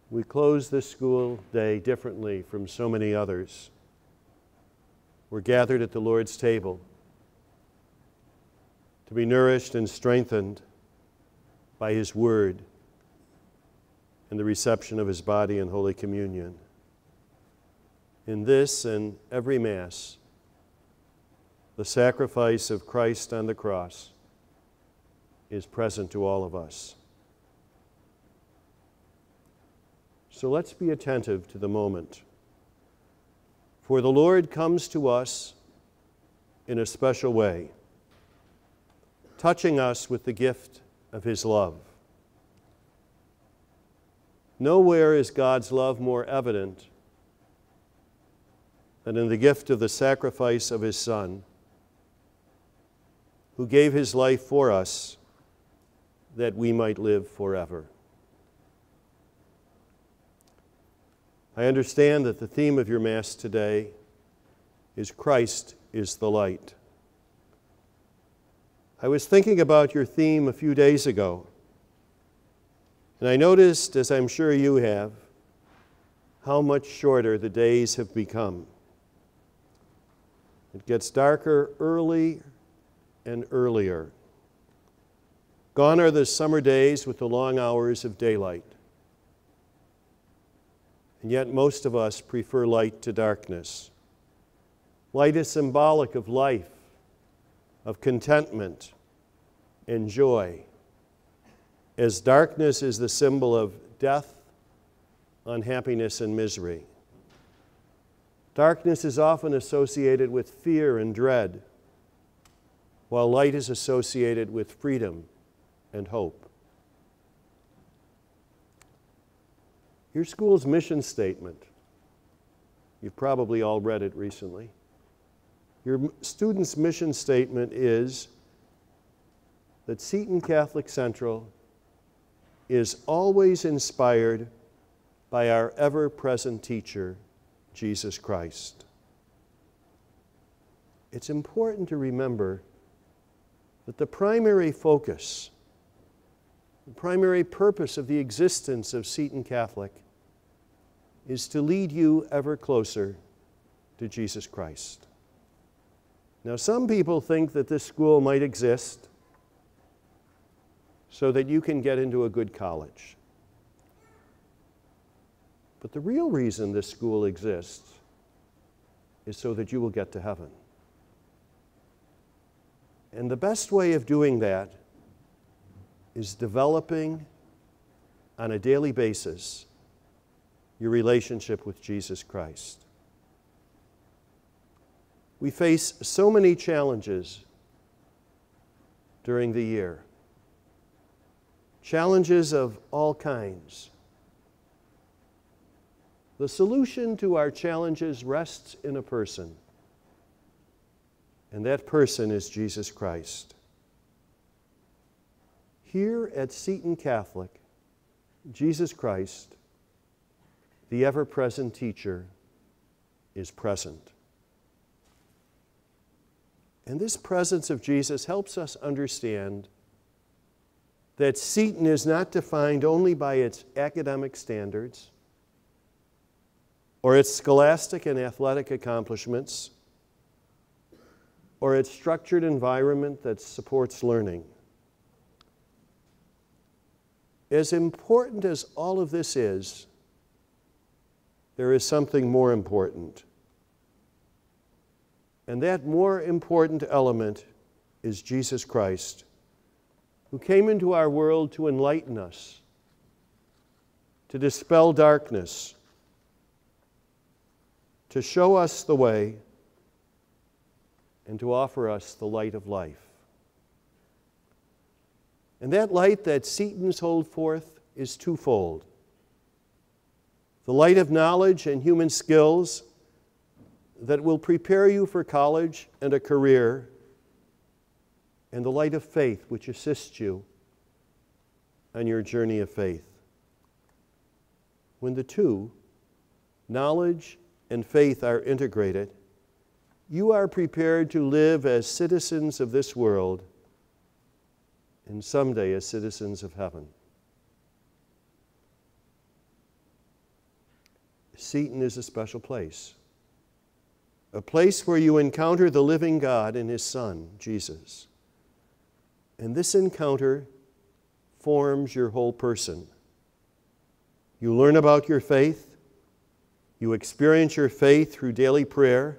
We close this school day differently from so many others. We're gathered at the Lord's table to be nourished and strengthened by His Word and the reception of His body in Holy Communion. In this and every Mass, the sacrifice of Christ on the cross is present to all of us. So let's be attentive to the moment. For the Lord comes to us in a special way, touching us with the gift of His love. Nowhere is God's love more evident than in the gift of the sacrifice of His Son, who gave His life for us that we might live forever. I understand that the theme of your Mass today is Christ is the light. I was thinking about your theme a few days ago, and I noticed, as I'm sure you have, how much shorter the days have become. It gets darker early and earlier. Gone are the summer days with the long hours of daylight. And yet most of us prefer light to darkness. Light is symbolic of life, of contentment and joy, as darkness is the symbol of death, unhappiness, and misery. Darkness is often associated with fear and dread, while light is associated with freedom and hope. Your school's mission statement, you've probably all read it recently. Your student's mission statement is that Seton Catholic Central is always inspired by our ever-present teacher, Jesus Christ. It's important to remember that the primary focus, the primary purpose of the existence of Seton Catholic is to lead you ever closer to Jesus Christ. Now, some people think that this school might exist so that you can get into a good college. But the real reason this school exists is so that you will get to heaven. And the best way of doing that is developing on a daily basis your relationship with Jesus Christ. We face so many challenges during the year. Challenges of all kinds. The solution to our challenges rests in a person, and that person is Jesus Christ. Here at Seton Catholic, Jesus Christ, the ever-present teacher, is present. And this presence of Jesus helps us understand that Seton is not defined only by its academic standards or its scholastic and athletic accomplishments or its structured environment that supports learning. As important as all of this is, there is something more important. And that more important element is Jesus Christ, who came into our world to enlighten us, to dispel darkness, to show us the way, and to offer us the light of life. And that light that Setons hold forth is twofold. The light of knowledge and human skills that will prepare you for college and a career, and the light of faith which assists you on your journey of faith. When the two, knowledge and faith, are integrated, you are prepared to live as citizens of this world and someday as citizens of heaven. Seton is a special place. A place where you encounter the living God and His Son, Jesus. And this encounter forms your whole person. You learn about your faith. You experience your faith through daily prayer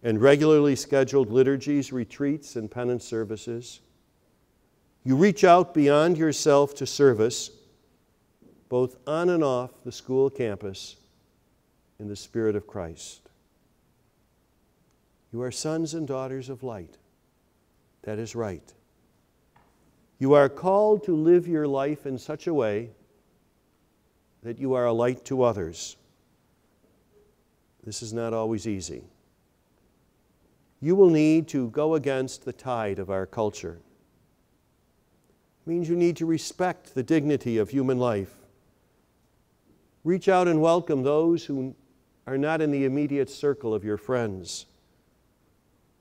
and regularly scheduled liturgies, retreats, and penance services. You reach out beyond yourself to service, both on and off the school campus, in the Spirit of Christ. You are sons and daughters of light. That is right. You are called to live your life in such a way that you are a light to others. This is not always easy. You will need to go against the tide of our culture. It means you need to respect the dignity of human life. Reach out and welcome those who are not in the immediate circle of your friends.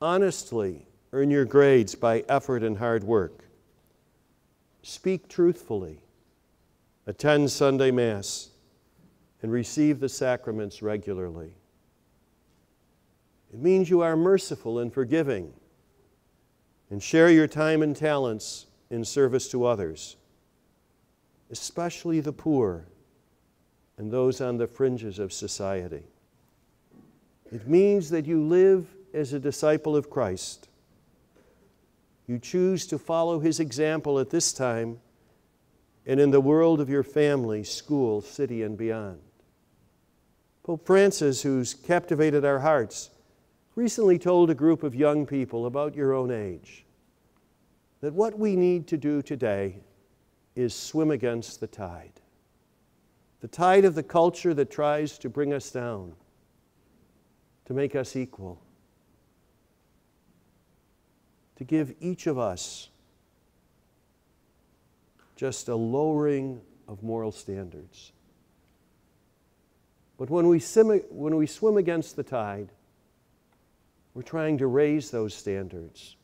Honestly earn your grades by effort and hard work. Speak truthfully. Attend Sunday Mass and receive the sacraments regularly. It means you are merciful and forgiving and share your time and talents in service to others, especially the poor and those on the fringes of society. It means that you live as a disciple of Christ. You choose to follow His example at this time and in the world of your family, school, city, and beyond. Pope Francis, who's captivated our hearts, recently told a group of young people about your own age that what we need to do today is swim against the tide of the culture that tries to bring us down, to make us equal, to give each of us just a lowering of moral standards. But when we swim against the tide, we're trying to raise those standards.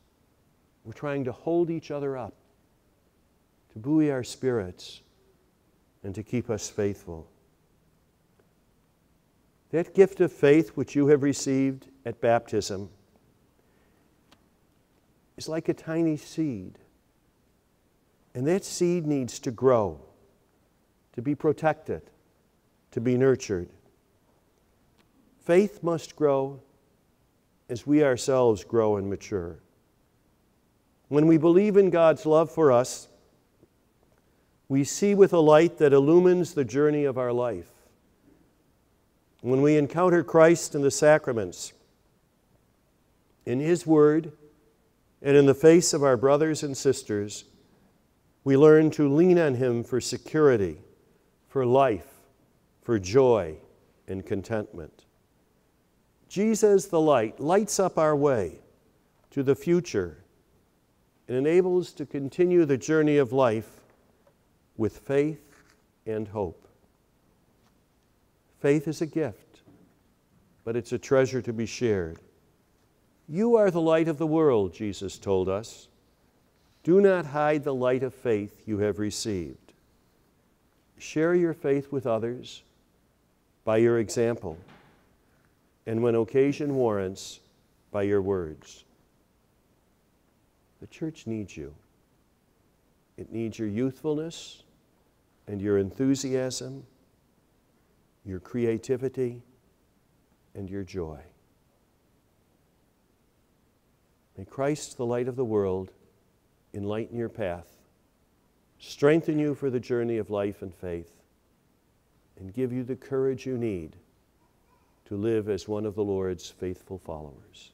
We're trying to hold each other up, to buoy our spirits, and to keep us faithful. That gift of faith which you have received at baptism is like a tiny seed. And that seed needs to grow, to be protected, to be nurtured. Faith must grow as we ourselves grow and mature. When we believe in God's love for us, we see with a light that illumines the journey of our life. When we encounter Christ in the sacraments, in His Word, and in the face of our brothers and sisters, we learn to lean on Him for security, for life, for joy, and contentment. Jesus, the light, lights up our way to the future and enables us to continue the journey of life with faith and hope. Faith is a gift, but it's a treasure to be shared. You are the light of the world, Jesus told us. Do not hide the light of faith you have received. Share your faith with others by your example, and when occasion warrants, by your words. The church needs you. It needs your youthfulness and your enthusiasm, your creativity, and your joy. May Christ, the light of the world, enlighten your path, strengthen you for the journey of life and faith, and give you the courage you need to live as one of the Lord's faithful followers.